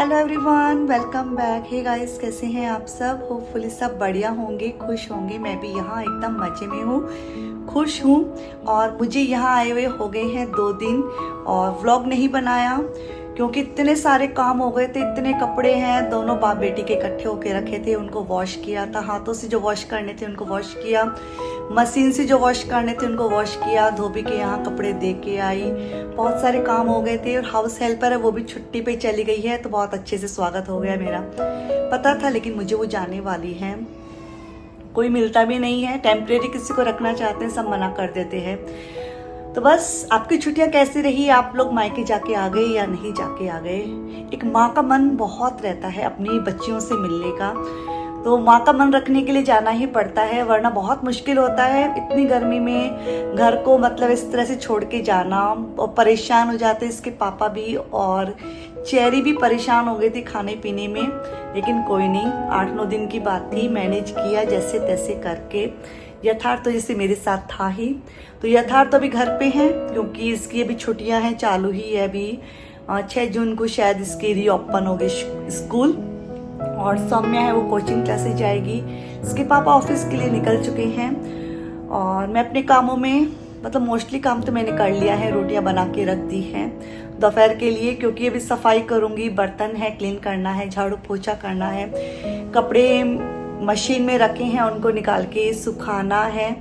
Hello everyone, welcome back. Hey guys, कैसे हैं आप सब? होपफुली सब बढ़िया होंगे, खुश होंगे। मैं भी यहाँ एकदम मज़े में हूँ, खुश हूँ। और मुझे यहाँ आए हुए हो गए हैं 2 दिन और व्लॉग नहीं बनाया क्योंकि इतने सारे काम हो गए थे। इतने कपड़े हैं, दोनों बाप बेटी के इकट्ठे होके रखे थे, उनको वॉश किया था। हाथों से जो वॉश करने थे उनको वॉश किया, मशीन से जो वॉश करने थे उनको वॉश किया, धोबी के यहाँ कपड़े दे के आई। बहुत सारे काम हो गए थे और हाउस हेल्पर है वो भी छुट्टी पे चली गई है, तो बहुत अच्छे से स्वागत हो गया मेरा। पता था लेकिन मुझे वो जाने वाली है, कोई मिलता भी नहीं है। टेम्परेरी किसी को रखना चाहते हैं, सब मना कर देते हैं। तो बस आपकी छुट्टियां कैसी रही? आप लोग मायके जाके आ गए या नहीं जाके आ गए? एक माँ का मन बहुत रहता है अपनी बच्चियों से मिलने का, तो माँ का मन रखने के लिए जाना ही पड़ता है, वरना बहुत मुश्किल होता है इतनी गर्मी में घर को मतलब इस तरह से छोड़ के जाना। और परेशान हो जाते इसके पापा भी, और चेरी भी परेशान हो गई थी खाने पीने में। लेकिन कोई नहीं, 8-9 दिन की बात थी, मैनेज किया जैसे तैसे करके। यथार्थ तो जैसे मेरे साथ था ही, तो यथार्थ तो अभी घर पे हैं क्योंकि इसकी अभी छुट्टियां हैं, चालू ही है अभी। 6 जून को शायद इसकी रीओपन होगी स्कूल। और सौम्या है वो कोचिंग क्लासेस जाएगी। इसके पापा ऑफिस के लिए निकल चुके हैं और मैं अपने कामों में मतलब मोस्टली काम तो मैंने कर लिया है। रोटियां बना के रख दी हैं दोपहर के लिए, क्योंकि अभी सफाई करूंगी, बर्तन है क्लीन करना है, झाड़ू पोछा करना है, कपड़े मशीन में रखे हैं उनको निकाल के सुखाना है,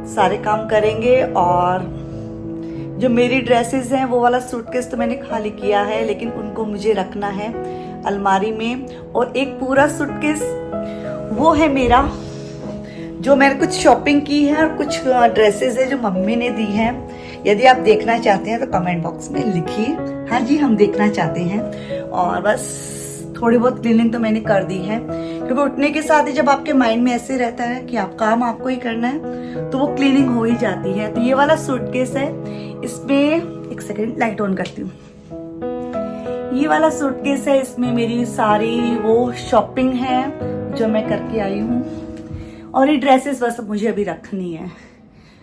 सारे काम करेंगे। और जो मेरी ड्रेसेस हैं वो वाला सूटकेस तो मैंने खाली किया है, लेकिन उनको मुझे रखना है अलमारी में। और एक पूरा सूटकेस वो है मेरा, जो मैंने कुछ शॉपिंग की है और कुछ ड्रेसेस है जो मम्मी ने दी हैं। यदि आप देखना चाहते हैं तो कमेंट बॉक्स में लिखिए। हाँ जी, हम देखना चाहते हैं। और बस थोड़ी बहुत क्लीनिंग तो मैंने कर दी है, क्योंकि उठने के साथ ही जब आपके माइंड में ऐसे रहता है कि आप काम आपको ही करना है, तो वो क्लीनिंग हो ही जाती है। तो ये वाला सूटकेस है, इसमें एक सेकेंड लाइट ऑन करती हूँ। ये वाला सूटकेस है, इसमें मेरी सारी वो शॉपिंग है जो मैं करके आई हूँ। और ये ड्रेसेस बस मुझे अभी रखनी है,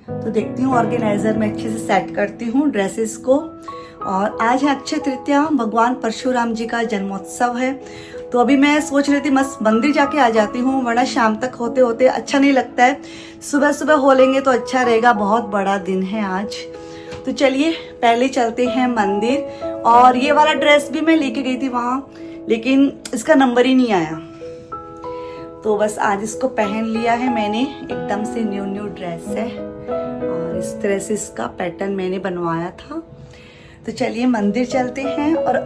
तो देखती हूँ ऑर्गेनाइजर में अच्छे से सेट करती हूँ ड्रेसेस को। और आज है अक्षय तृतीया, भगवान परशुराम जी का जन्मोत्सव है। तो अभी मैं सोच रही थी बस मंदिर जाके आ जाती हूँ, वरना शाम तक होते होते अच्छा नहीं लगता है। सुबह सुबह हो लेंगे तो अच्छा रहेगा, बहुत बड़ा दिन है आज। तो चलिए पहले चलते हैं मंदिर। और ये वाला ड्रेस भी मैं लेके गई थी वहाँ, लेकिन इसका नंबर ही नहीं आया, तो बस आज इसको पहन लिया है मैंने। एकदम से न्यू ड्रेस है और इस तरह से इसका पैटर्न मैंने बनवाया था। तो चलिए मंदिर चलते हैं और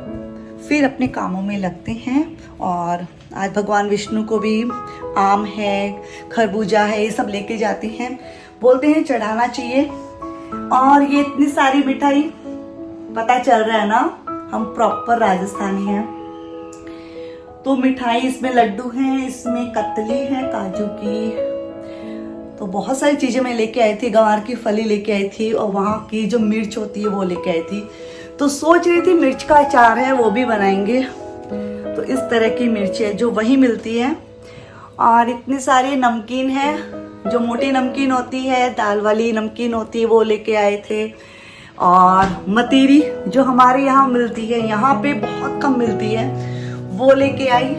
फिर अपने कामों में लगते हैं। और आज भगवान विष्णु को भी आम है, खरबूजा है, ये सब लेके जाते हैं, बोलते हैं चढ़ाना चाहिए। और ये इतनी सारी मिठाई, पता चल रहा है ना हम प्रॉपर राजस्थानी हैं। तो मिठाई इसमें लड्डू हैं, इसमें कतली है काजू की, तो बहुत सारी चीजें मैं लेके आई थी। गंवार की फली लेके आई थी और वहाँ की जो मिर्च होती है वो लेके आई थी। तो सोच रही थी मिर्च का अचार है वो भी बनाएंगे। तो इस तरह की मिर्च है जो वहीं मिलती है। और इतनी सारी नमकीन है, जो मोटी नमकीन होती है, दाल वाली नमकीन होती है, वो लेके आए थे। और मतीरी जो हमारे यहाँ मिलती है, यहाँ पे बहुत कम मिलती है, वो लेके आई।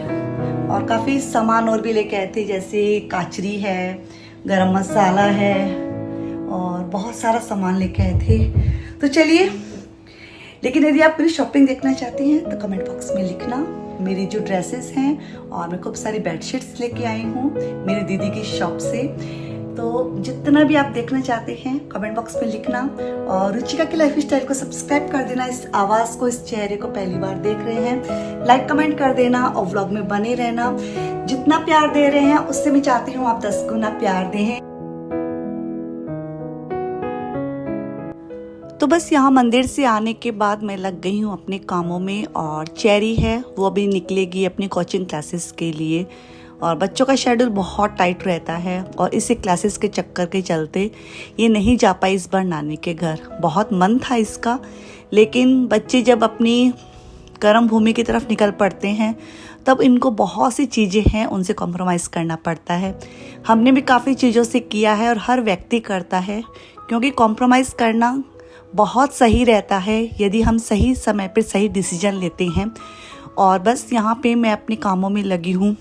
और काफ़ी सामान और भी लेके आए थे, जैसे काचरी है, गरम मसाला है, और बहुत सारा सामान लेके आए थे। तो चलिए, लेकिन यदि आप मेरी शॉपिंग देखना चाहती हैं तो कमेंट बॉक्स में लिखना। मेरी जो ड्रेसेस हैं, और मैं खूब सारी बेडशीट्स लेके आई हूँ मेरी दीदी की शॉप से। तो जितना भी आप देखना चाहते हैं कमेंट बॉक्स में लिखना। और रुचिका की लाइफ स्टाइल को सब्सक्राइब कर देना। इस आवाज़ को, इस चेहरे को पहली बार देख रहे हैं, लाइक कमेंट कर देना और व्लॉग में बने रहना। जितना प्यार दे रहे हैं उससे मैं चाहती हूँ आप 10 गुना प्यार दें। तो बस यहाँ मंदिर से आने के बाद मैं लग गई हूँ अपने कामों में। और चेरी है वो अभी निकलेगी अपनी कोचिंग क्लासेस के लिए, और बच्चों का शेड्यूल बहुत टाइट रहता है, और इसी क्लासेस के चक्कर के चलते ये नहीं जा पाई इस बार नानी के घर। बहुत मन था इसका, लेकिन बच्चे जब अपनी कर्म भूमि की तरफ निकल पड़ते हैं तब इनको बहुत सी चीज़ें हैं उनसे कॉम्प्रोमाइज़ करना पड़ता है। हमने भी काफ़ी चीज़ों से किया है और हर व्यक्ति करता है, क्योंकि कॉम्प्रोमाइज़ करना बहुत सही रहता है यदि हम सही समय पर सही डिसीजन लेते हैं। और बस यहाँ पे मैं अपने कामों में लगी हूँ।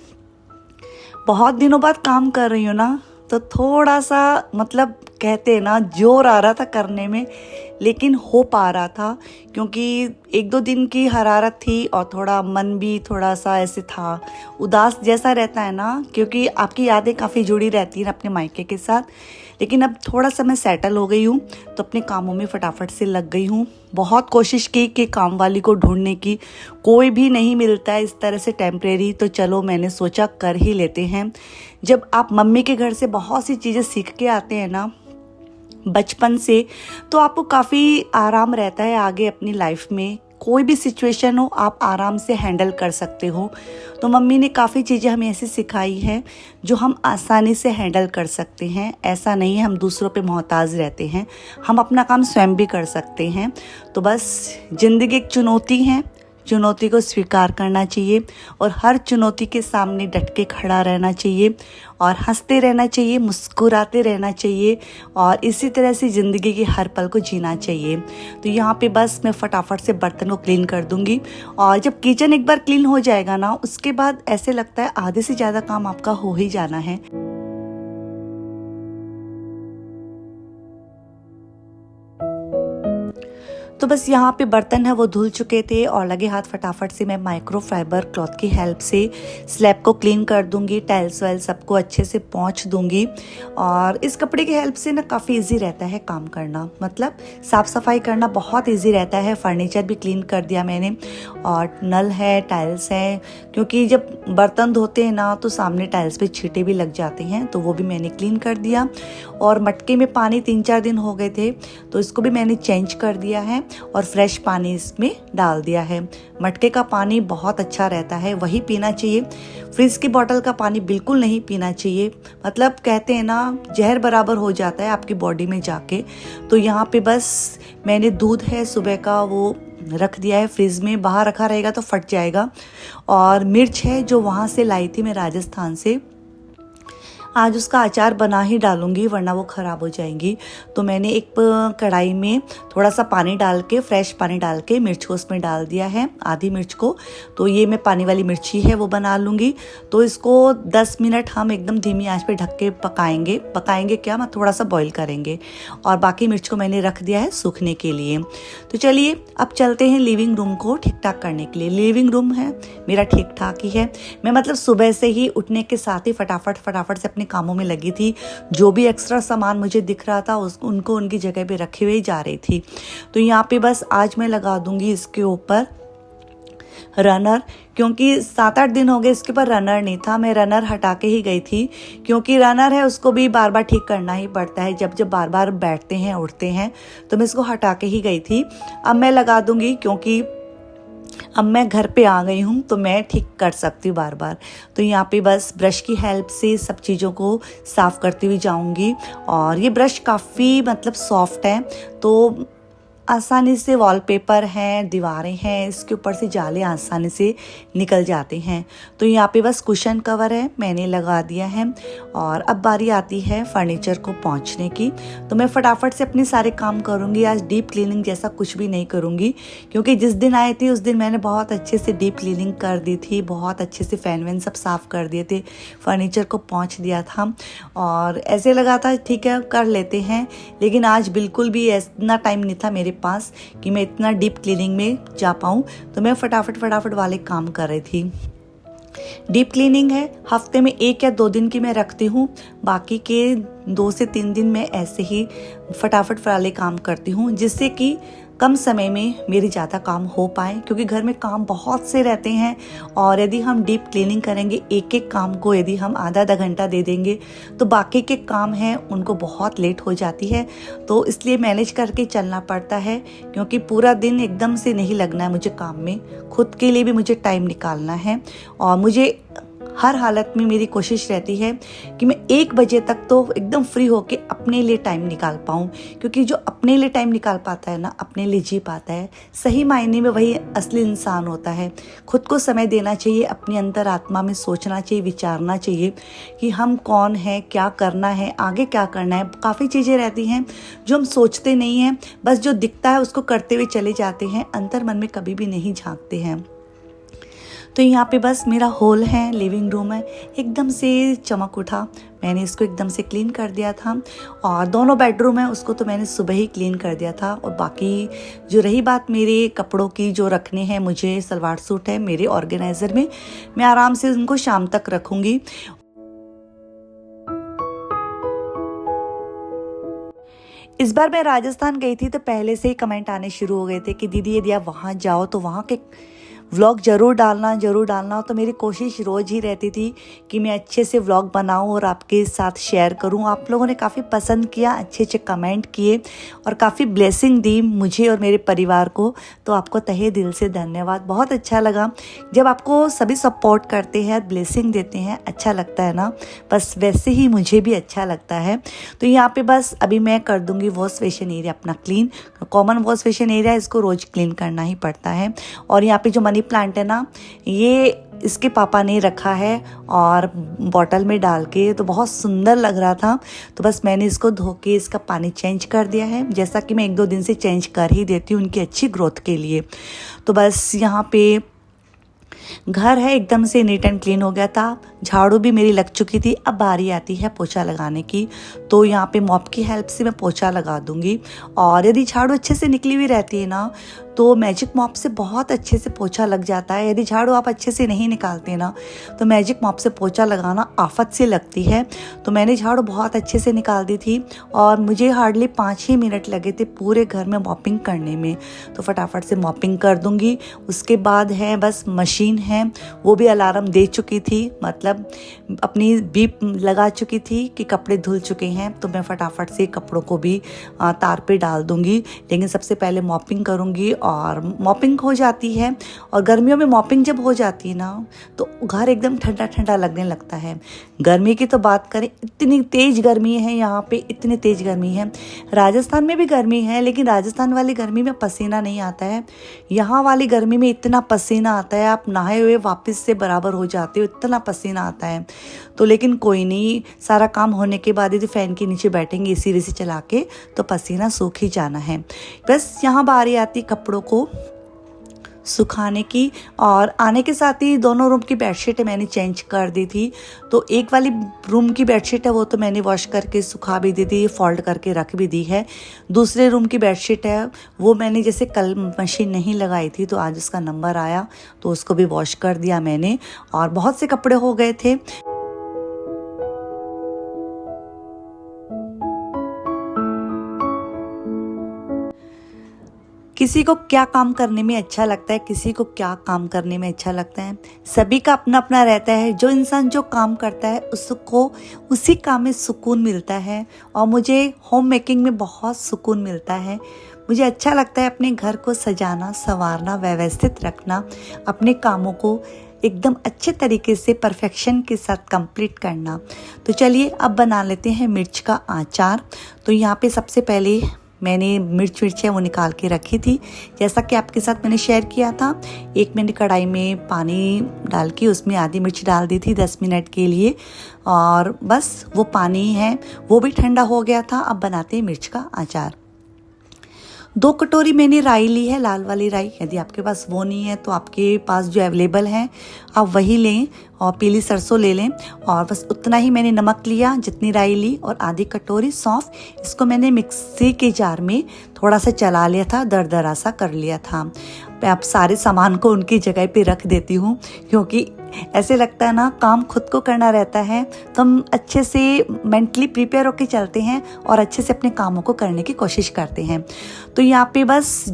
बहुत दिनों बाद काम कर रही हूँ ना, तो थोड़ा सा मतलब कहते हैं ना जोर आ रहा था करने में, लेकिन हो पा रहा था क्योंकि 1-2 दिन की हरारत थी और थोड़ा मन भी थोड़ा सा ऐसे था, उदास जैसा रहता है ना, क्योंकि आपकी यादें काफ़ी जुड़ी रहती हैं अपने मायके के साथ। लेकिन अब थोड़ा सा मैं सेटल हो गई हूँ, तो अपने कामों में फटाफट से लग गई हूँ। बहुत कोशिश की कि काम वाली को ढूंढने की, कोई भी नहीं मिलता है इस तरह से टेम्परेरी, तो चलो मैंने सोचा कर ही लेते हैं। जब आप मम्मी के घर से बहुत सी चीज़ें सीख के आते हैं ना बचपन से, तो आपको काफ़ी आराम रहता है आगे अपनी लाइफ में। कोई भी सिचुएशन हो आप आराम से हैंडल कर सकते हो। तो मम्मी ने काफ़ी चीज़ें हमें ऐसी सिखाई है जो हम आसानी से हैंडल कर सकते हैं। ऐसा नहीं है हम दूसरों पे मोहताज रहते हैं, हम अपना काम स्वयं भी कर सकते हैं। तो बस ज़िंदगी एक चुनौती है, चुनौती को स्वीकार करना चाहिए और हर चुनौती के सामने डट के खड़ा रहना चाहिए और हंसते रहना चाहिए, मुस्कुराते रहना चाहिए और इसी तरह से ज़िंदगी के हर पल को जीना चाहिए। तो यहाँ पे बस मैं फटाफट से बर्तन को क्लीन कर दूँगी और जब किचन एक बार क्लीन हो जाएगा ना, उसके बाद ऐसे लगता है आधे से ज़्यादा काम आपका हो ही जाना है। तो बस यहाँ पे बर्तन है वो धुल चुके थे और लगे हाथ फटाफट से मैं माइक्रोफाइबर क्लॉथ की हेल्प से स्लैब को क्लीन कर दूंगी, टाइल्स वाइल सबको अच्छे से पोंछ दूंगी। और इस कपड़े की हेल्प से ना काफ़ी इजी रहता है काम करना, मतलब साफ़ सफाई करना बहुत इजी रहता है। फर्नीचर भी क्लीन कर दिया मैंने और नल है, टाइल्स है, क्योंकि जब बर्तन धोते हैं ना तो सामने टाइल्स पे छींटे भी लग जाते हैं, तो वो भी मैंने क्लीन कर दिया। और मटके में पानी 3-4 दिन हो गए थे, तो इसको भी मैंने चेंज कर दिया है और फ्रेश पानी इसमें डाल दिया है। मटके का पानी बहुत अच्छा रहता है, वही पीना चाहिए। फ्रिज की बोतल का पानी बिल्कुल नहीं पीना चाहिए, मतलब कहते हैं ना जहर बराबर हो जाता है आपकी बॉडी में जाके। तो यहाँ पे बस मैंने दूध है सुबह का वो रख दिया है फ्रिज में, बाहर रखा रहेगा तो फट जाएगा। और मिर्च है जो वहाँ से लाई थी मैं राजस्थान से, आज उसका अचार बना ही डालूंगी वरना वो ख़राब हो जाएंगी। तो मैंने एक कढ़ाई में थोड़ा सा पानी डाल के, फ्रेश पानी डाल के मिर्च को उसमें डाल दिया है, आधी मिर्च को। तो ये मैं पानी वाली मिर्ची है वो बना लूँगी। तो इसको 10 मिनट हम एकदम धीमी आंच पे ढक के पकाएंगे क्या, मैं थोड़ा सा बॉईल करेंगे। और बाकी मिर्च को मैंने रख दिया है सूखने के लिए। तो चलिए अब चलते हैं लिविंग रूम को ठीक ठाक करने के लिए। लिविंग रूम है मेरा ठीक ठाक ही है, मैं मतलब सुबह से ही उठने के साथ ही फटाफट से कामों में लगी थी। जो भी एक्स्ट्रा सामान मुझे दिख रहा था उनको उनकी जगह पे रखे हुए जा रही थी। तो यहाँ पे बस आज मैं लगा दूंगी इसके ऊपर रनर, क्योंकि 7-8 दिन हो गए इसके ऊपर रनर नहीं था। मैं रनर हटा के ही गई थी, क्योंकि रनर है उसको भी बार बार ठीक करना ही पड़ता है। जब बार बार बैठते हैं उठते हैं, तो मैं इसको हटा के ही गई थी। अब मैं लगा दूंगी, क्योंकि अब मैं घर पे आ गई हूँ तो मैं ठीक कर सकती हूँ बार बार। तो यहाँ पे बस ब्रश की हेल्प से सब चीज़ों को साफ़ करती हुई जाऊँगी। और ये ब्रश काफ़ी मतलब सॉफ्ट है, तो आसानी से वॉलपेपर हैं, दीवारें हैं, इसके ऊपर से जाले आसानी से निकल जाते हैं। तो यहाँ पे बस कुशन कवर है मैंने लगा दिया है। और अब बारी आती है फर्नीचर को पोंछने की। तो मैं फटाफट से अपने सारे काम करूँगी। आज डीप क्लीनिंग जैसा कुछ भी नहीं करूँगी, क्योंकि जिस दिन आई थी उस दिन मैंने बहुत अच्छे से डीप क्लीनिंग कर दी थी, बहुत अच्छे से फैन वैन सब साफ़ कर दिए थे, फर्नीचर को पोंछ दिया था। और ऐसे लगा था ठीक है कर लेते हैं, लेकिन आज बिल्कुल भी इतना टाइम नहीं था मेरे पास कि मैं इतना डीप क्लीनिंग में जा पाऊँ। तो मैं फटाफट वाले काम कर रही थी। डीप क्लीनिंग है हफ्ते में 1 या 2 दिन की मैं रखती हूँ, बाकी के 2 से 3 दिन मैं ऐसे ही फटाफट वाले काम करती हूँ, जिससे कि कम समय में मेरी ज़्यादा काम हो पाए, क्योंकि घर में काम बहुत से रहते हैं। और यदि हम डीप क्लीनिंग करेंगे, एक एक काम को यदि हम आधा घंटा दे देंगे, तो बाकी के काम हैं उनको बहुत लेट हो जाती है। तो इसलिए मैनेज करके चलना पड़ता है, क्योंकि पूरा दिन एकदम से नहीं लगना है मुझे काम में, खुद के लिए भी मुझे टाइम निकालना है। और मुझे हर हालत में मेरी कोशिश रहती है कि मैं 1 बजे तक तो एकदम फ्री होके अपने लिए टाइम निकाल पाऊँ, क्योंकि जो अपने लिए टाइम निकाल पाता है ना, अपने लिए जी पाता है, सही मायने में वही असली इंसान होता है। खुद को समय देना चाहिए, अपनी अंतर आत्मा में सोचना चाहिए, विचारना चाहिए कि हम कौन हैं, क्या करना है, आगे क्या करना है। काफ़ी चीज़ें रहती हैं जो हम सोचते नहीं हैं, बस जो दिखता है उसको करते हुए चले जाते हैं, अंतर मन में कभी भी नहीं झांकते हैं। तो यहाँ पे बस मेरा हॉल है, लिविंग रूम है, एकदम से चमक उठा। मैंने इसको एकदम से क्लीन कर दिया था। और दोनों बेडरूम है उसको तो मैंने सुबह ही क्लीन कर दिया था। और बाकी जो रही बात मेरे कपड़ों की जो रखने हैं, मुझे सलवार सूट है मेरे ऑर्गेनाइज़र में, मैं आराम से उनको शाम तक रखूँगी। इस बार मैं राजस्थान गई थी तो पहले से ही कमेंट आने शुरू हो गए थे कि दीदी यदि आप वहाँ जाओ तो वहाँ के व्लॉग ज़रूर डालना। तो मेरी कोशिश रोज़ ही रहती थी कि मैं अच्छे से व्लॉग बनाऊं और आपके साथ शेयर करूं। आप लोगों ने काफ़ी पसंद किया, अच्छे अच्छे कमेंट किए और काफ़ी ब्लेसिंग दी मुझे और मेरे परिवार को। तो आपको तहे दिल से धन्यवाद। बहुत अच्छा लगा जब आपको सभी सपोर्ट करते हैं, ब्लेसिंग देते हैं, अच्छा लगता है ना। बस वैसे ही मुझे भी अच्छा लगता है। तो यहाँ पे बस अभी मैं कर दूँगी वॉश बेसिन एरिया अपना clean. Common wash basin area, इसको रोज़ क्लीन करना ही पड़ता है। और यहाँ पे जो मनी प्लांट है ना, ये इसके पापा ने रखा है और बॉटल में डाल के, तो बहुत सुंदर लग रहा था। तो बस मैंने इसको धो के इसका पानी चेंज कर दिया है, जैसा कि मैं 1-2 दिन से चेंज कर ही देती हूँ उनकी अच्छी ग्रोथ के लिए। तो बस यहाँ पे घर है एकदम से नीट एंड क्लीन हो गया था। झाड़ू भी मेरी लग चुकी थी। अब बारी आती है पोछा लगाने की। तो यहाँ पे मॉप की हेल्प से मैं पोछा लगा दूंगी। और यदि झाड़ू अच्छे से निकली हुई रहती है ना, तो मैजिक मॉप से बहुत अच्छे से पोछा लग जाता है। यदि झाड़ू आप अच्छे से नहीं निकालते ना, तो मैजिक मॉप से पोछा लगाना आफत से लगती है। तो मैंने झाड़ू बहुत अच्छे से निकाल दी थी और मुझे हार्डली 5 ही मिनट लगे थे पूरे घर में मॉपिंग करने में। तो फटाफट से मॉपिंग कर दूंगी। उसके बाद है बस मशीन है, वो भी अलार्म दे चुकी थी, मतलब अपनी बीप लगा चुकी थी कि कपड़े धुल चुके हैं। तो मैं फटाफट से कपड़ों को भी तार पे डाल दूंगी। लेकिन सबसे पहले मॉपिंग करूंगी और मॉपिंग हो जाती है। और गर्मियों में मॉपिंग जब हो जाती है ना, तो घर एकदम ठंडा ठंडा लगने लगता है। गर्मी की तो बात करें, इतनी तेज गर्मी है यहाँ पे, इतनी तेज गर्मी है। राजस्थान में भी गर्मी है, लेकिन राजस्थान वाली गर्मी में पसीना नहीं आता है। यहाँ वाली गर्मी में इतना पसीना आता है, आप नहाए हुए वापस से बराबर हो जाते हो, इतना पसीना आता है। तो लेकिन कोई नहीं, सारा काम होने के बाद यदि फैन के नीचे बैठेंगे एसी वेसी चला के, तो पसीना सूख ही जाना है। बस यहाँ बारी आती कपड़ों को सुखाने की। और आने के साथ ही दोनों रूम की बेडशीट मैंने चेंज कर दी थी। तो एक वाली रूम की बेडशीट है वो तो मैंने वॉश करके सुखा भी दी थी, फोल्ड करके रख भी दी है। दूसरे रूम की बेडशीट है वो मैंने जैसे कल मशीन नहीं लगाई थी तो आज उसका नंबर आया तो उसको भी वॉश कर दिया मैंने। और बहुत से कपड़े हो गए थे। किसी को क्या काम करने में अच्छा लगता है, किसी को क्या काम करने में अच्छा लगता है, सभी का अपना अपना रहता है। जो इंसान जो काम करता है उसको उसी काम में सुकून मिलता है। और मुझे होम मेकिंग में बहुत सुकून मिलता है। मुझे अच्छा लगता है अपने घर को सजाना, संवारना, व्यवस्थित रखना, अपने कामों को एकदम अच्छे तरीके से परफेक्शन के साथ कंप्लीट करना। तो चलिए अब बना लेते हैं मिर्च का अचार। तो यहाँ पे सबसे पहले मैंने मिर्च है वो निकाल के रखी थी, जैसा कि आपके साथ मैंने शेयर किया था। एक मैंने कढ़ाई में पानी डाल के उसमें आधी मिर्च डाल दी थी 10 मिनट के लिए। और बस वो पानी है वो भी ठंडा हो गया था। अब बनाते हैं मिर्च का अचार। 2 कटोरी मैंने राई ली है, लाल वाली राई। यदि आपके पास वो नहीं है तो आपके पास जो अवेलेबल है आप वही लें। और पीली सरसों ले लें। और बस उतना ही मैंने नमक लिया जितनी राई ली, और आधी कटोरी सौंफ। इसको मैंने मिक्सी के जार में थोड़ा सा चला लिया था, दरदरा सा कर लिया था। मैं अब सारे सामान को उनकी जगह पे रख देती हूँ, क्योंकि ऐसे लगता है ना काम खुद को करना रहता है तो हम अच्छे से मेंटली प्रिपेयर होकर चलते हैं और अच्छे से अपने कामों को करने की कोशिश करते हैं। तो यहाँ पे बस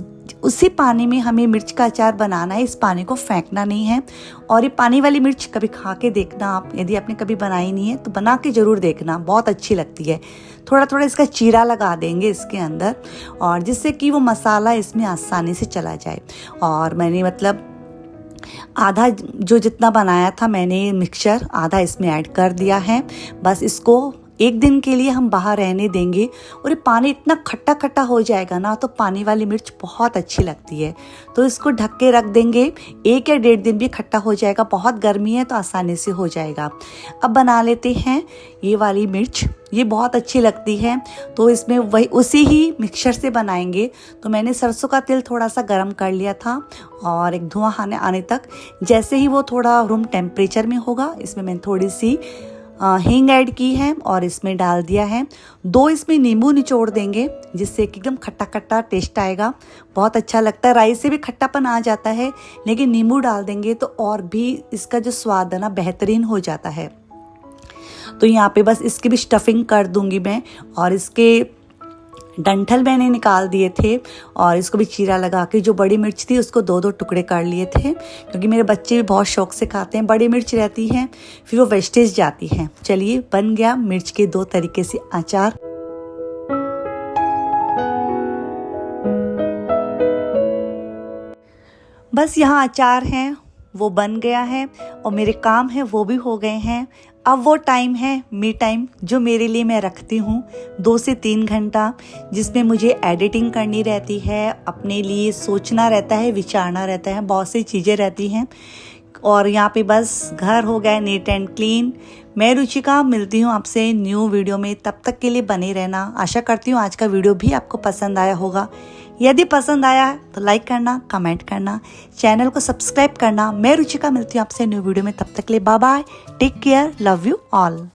उसी पानी में हमें मिर्च का अचार बनाना है, इस पानी को फेंकना नहीं है। और ये पानी वाली मिर्च कभी खा के देखना आप, यदि आपने कभी बनाई नहीं है तो बना के ज़रूर देखना, बहुत अच्छी लगती है। थोड़ा थोड़ा इसका चीरा लगा देंगे इसके अंदर, और जिससे कि वो मसाला इसमें आसानी से चला जाए। और मैंने मतलब आधा जो जितना बनाया था मैंने मिक्सचर, आधा इसमें ऐड कर दिया है। बस इसको एक दिन के लिए हम बाहर रहने देंगे और ये पानी इतना खट्टा खट्टा हो जाएगा ना, तो पानी वाली मिर्च बहुत अच्छी लगती है। तो इसको ढक के रख देंगे, 1 या 1.5 दिन भी खट्टा हो जाएगा। बहुत गर्मी है तो आसानी से हो जाएगा। अब बना लेते हैं ये वाली मिर्च, ये बहुत अच्छी लगती है। तो इसमें वही उसी ही मिक्सचर से बनाएंगे। तो मैंने सरसों का तेल थोड़ा सा गर्म कर लिया था और एक धुआं आने तक, जैसे ही वो थोड़ा रूम टेम्परेचर में होगा, इसमें मैंने थोड़ी सी हींग ऐड की है और इसमें डाल दिया है 2 इसमें नींबू निचोड़ देंगे, जिससे कि एकदम खट्टा खट्टा टेस्ट आएगा। बहुत अच्छा लगता है। राइस से भी खट्टापन आ जाता है, लेकिन नींबू डाल देंगे तो और भी इसका जो स्वाद है ना बेहतरीन हो जाता है। तो यहाँ पे बस इसकी भी स्टफिंग कर दूंगी मैं, और इसके डंठल मैंने निकाल दिए थे और इसको भी चीरा लगा के, जो बड़ी मिर्च थी उसको 2-2 टुकड़े कर लिए थे, क्योंकि मेरे बच्चे भी बहुत शौक से खाते हैं। बड़ी मिर्च रहती है फिर वो वेस्टेज जाती है। चलिए, बन गया मिर्च के 2 तरीके से अचार। बस यहाँ अचार है वो बन गया है और मेरे काम है वो भी हो गए हैं। अब वो टाइम है मी टाइम, जो मेरे लिए मैं रखती हूँ 2 से 3 घंटा, जिसमें मुझे एडिटिंग करनी रहती है, अपने लिए सोचना रहता है, विचारना रहता है, बहुत सी चीज़ें रहती हैं। और यहाँ पे बस घर हो गया नीट एंड क्लीन। मैं रुचिका मिलती हूँ आपसे न्यू वीडियो में, तब तक के लिए बने रहना। आशा करती हूँ आज का वीडियो भी आपको पसंद आया होगा। यदि पसंद आया है तो लाइक करना, कमेंट करना, चैनल को सब्सक्राइब करना। मैं रुचिका मिलती हूँ आपसे न्यू वीडियो में, तब तक के लिए bye bye, take care, love you all.